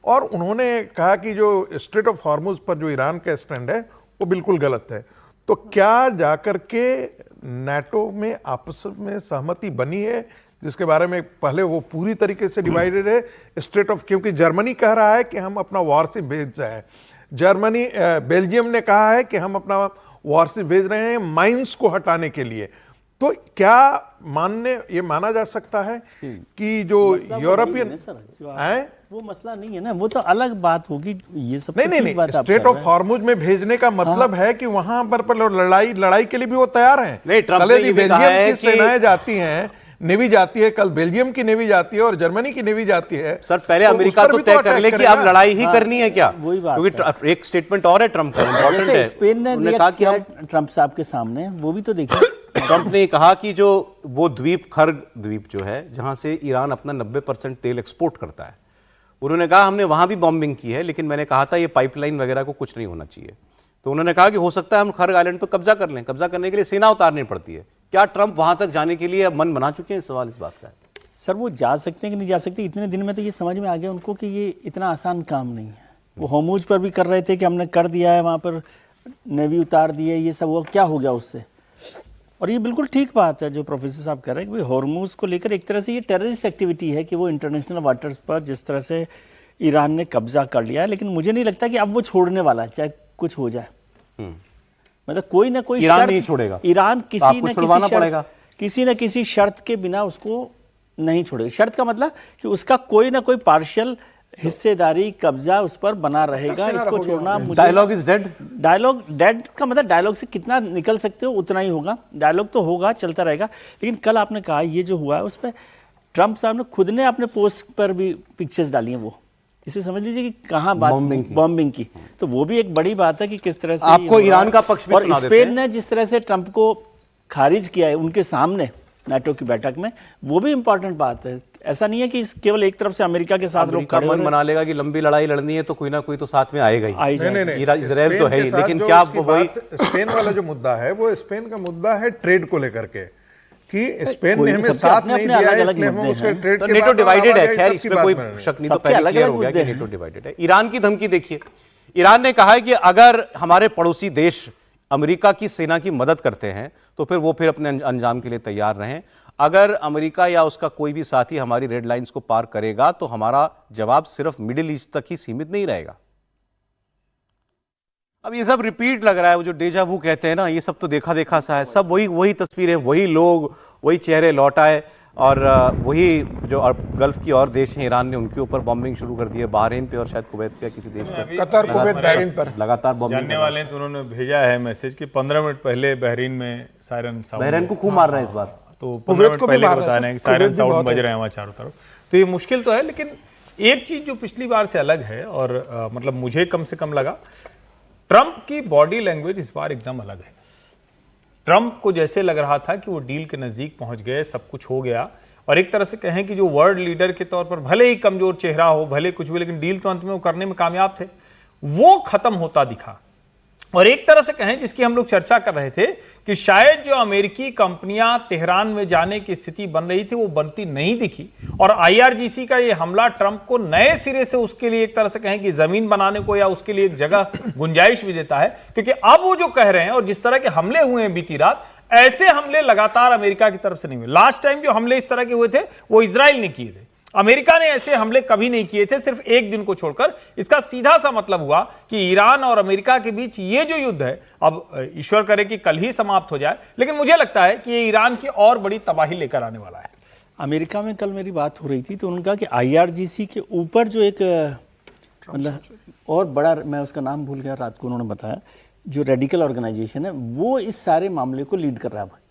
और उन्होंने कहा कि जो स्ट्रेट ऑफ हॉर्मुज पर जो ईरान का स्टैंड है वो बिल्कुल गलत है। तो क्या जाकर के नाटो में आपस में सहमति बनी है, जिसके बारे में पहले वो पूरी तरीके से डिवाइडेड है स्ट्रेट ऑफ, क्योंकि जर्मनी कह रहा है कि हम अपना वॉरशिप भेज रहे हैं, जर्मनी बेल्जियम ने कहा है कि हम अपना वॉरशिप भेज रहे हैं माइंस को हटाने के लिए। तो क्या ये माना जा सकता है कि जो यूरोपियन है, वो मसला नहीं है ना, वो तो अलग बात होगी। ये सब नहीं, स्ट्रेट ऑफ हॉर्मुज में भेजने का मतलब है कि वहां पर लड़ाई के लिए भी वो तैयार हैं। बेल्जियम की सेनाएं जाती हैं, नेवी जाती है, कल बेल्जियम की नेवी जाती है और जर्मनी की नेवी जाती है। सर पहले अमेरिका तो तय कर ले कि अब लड़ाई ही करनी है क्या, वही बात, क्योंकि एक स्टेटमेंट और है ट्रम्प का, इंपॉर्टेंट है। स्पेन ने कहा कि ट्रम्प साहब के सामने, वो भी तो देखिए ट्रम्प ने कहा कि जो वो खर्ग द्वीप जो है जहां से ईरान अपना 90% तेल एक्सपोर्ट करता है, उन्होंने कहा हमने वहां भी बॉम्बिंग की है, लेकिन मैंने कहा था ये पाइपलाइन वगैरह को कुछ नहीं होना चाहिए। तो उन्होंने कहा कि हो सकता है हम खर्ग आइलैंड पर कब्जा कर लें, कब्जा करने के लिए सेना उतारनी पड़ती है। क्या ट्रम्प वहां तक जाने के लिए मन बना चुके हैं? सवाल इस बात का है। सर वो जा सकते हैं कि नहीं जा सकते, इतने दिन में तो ये समझ में आ गया उनको कि ये इतना आसान काम नहीं है। वो होर्मुज पर भी कर रहे थे कि हमने कर दिया है, वहाँ पर नेवी उतार दी है, ये सब वो क्या हो गया उससे। और ये बिल्कुल ठीक बात है जो प्रोफेसर साहब कह रहे हैं कि भाई होर्मुज को लेकर एक तरह से ये टेररिस्ट एक्टिविटी है कि वो इंटरनेशनल वाटर्स पर जिस तरह से ईरान ने कब्जा कर लिया है, लेकिन मुझे नहीं लगता कि अब वो छोड़ने वाला है, चाहे कुछ हो जाए। मतलब कोई ना कोई ईरान नहीं छोड़ेगा, ईरान किसी न किसी शर्त के बिना उसको नहीं छोड़ेगा। शर्त का मतलब कि उसका कोई ना कोई पार्शियल हिस्सेदारी, कब्जा उस पर बना रहेगा। इसको छोड़ना, dialogue is dead. Dialogue dead का मतलब डायलॉग से कितना निकल सकते हो उतना ही होगा। डायलॉग तो होगा, चलता रहेगा। लेकिन कल आपने कहा ये जो हुआ है उस पर ट्रम्प साहब ने खुद ने अपने पोस्ट पर भी पिक्चर्स डाली हैं। वो इसे समझ लीजिए कि कहाँ बात बॉम्बिंग की, तो वो भी एक बड़ी बात है कि किस तरह से आपको ईरान का पक्ष भी और स्पेन ने जिस तरह से ट्रम्प को खारिज किया है उनके सामने नाटो की बैठक में, वो भी इंपॉर्टेंट बात है। ऐसा नहीं है कि केवल एक तरफ से अमेरिका के साथ लोग मन बना लेगा कि लंबी लड़ाई लड़नी है तो कोई ना कोई तो साथ में आएगा ही। इजराइल तो है ही, लेकिन क्या वही स्पेन वाला जो मुद्दा है वो स्पेन का मुद्दा है ट्रेड को लेकर के, कि स्पेन ने हमें साथ नहीं दिया है, इसलिए हम उसके ट्रेड के नेटो डिवाइडेड है। खैर इसमें कोई शक नहीं, तो पहले क्लियर हो गया कि नेटो डिवाइडेड है। ईरान की धमकी देखिए, ईरान ने कहा है कि अगर हमारे पड़ोसी देश अमेरिका की सेना की मदद करते हैं तो फिर वो अपने अंजाम के लिए तैयार रहें। अगर अमेरिका या उसका कोई भी साथी हमारी रेड लाइंस को पार करेगा तो हमारा जवाब सिर्फ मिडिल ईस्ट तक ही सीमित नहीं रहेगा। अब ये सब रिपीट लग रहा है, वो जो डेजा वू कहते हैं ना, ये सब तो देखा देखा सा है। सब वही तस्वीरें, वही लोग, वही चेहरे लौट आए, और वही जो गल्फ की और देश हैं, ईरान ने उनके ऊपर बॉम्बिंग शुरू कर दी है, बहरीन पे और शायद कुवैत पे, किसी देश पे, कतर, कुवैत, बहरीन पर लगातार बॉम्बिंग। जानने वाले हैं तो उन्होंने भेजा है मैसेज कि 15 मिनट पहले बहरीन में सायरन साउंड, बहरीन को खूब मार रहे हैं इस बार, तो 15 मिनट पहले बता रहे हैं कि सायरन साउंड बज रहे हैं वहाँ चारों तरफ। तो ये मुश्किल तो है, लेकिन एक चीज जो पिछली बार से अलग है और मतलब मुझे कम से कम लगा, ट्रंप की बॉडी लैंग्वेज इस बार एकदम अलग है। ट्रंप को जैसे लग रहा था कि वो डील के नजदीक पहुंच गए, सब कुछ हो गया, और एक तरह से कहें कि जो वर्ल्ड लीडर के तौर पर भले ही कमजोर चेहरा हो, भले कुछ भी, लेकिन डील तो अंत में वो करने में कामयाब थे, वो खत्म होता दिखा। और एक तरह से कहें, जिसकी हम लोग चर्चा कर रहे थे कि शायद जो अमेरिकी कंपनियां तेहरान में जाने की स्थिति बन रही थी वो बनती नहीं दिखी, और आईआरजीसी का ये हमला ट्रंप को नए सिरे से उसके लिए एक तरह से कहें कि जमीन बनाने को या उसके लिए एक जगह गुंजाइश भी देता है। क्योंकि अब वो जो कह रहे हैं और जिस तरह के हमले हुए हैं बीती रात, ऐसे हमले लगातार अमेरिका की तरफ से नहीं हुए। लास्ट टाइम जो हमले इस तरह के हुए थे वो इजराइल ने किए थे, अमेरिका ने ऐसे हमले कभी नहीं किए थे, सिर्फ एक दिन को छोड़कर। इसका सीधा सा मतलब हुआ कि ईरान और अमेरिका के बीच ये जो युद्ध है, अब ईश्वर करे कि कल ही समाप्त हो जाए, लेकिन मुझे लगता है कि ये ईरान की और बड़ी तबाही लेकर आने वाला है। अमेरिका में कल मेरी बात हो रही थी तो उन्होंने कहा कि आईआरजीसी के ऊपर जो एक मतलब और बड़ा, मैं उसका नाम भूल गया, रात को उन्होंने बताया, जो रेडिकल ऑर्गेनाइजेशन है वो इस सारे मामले को लीड कर रहा है।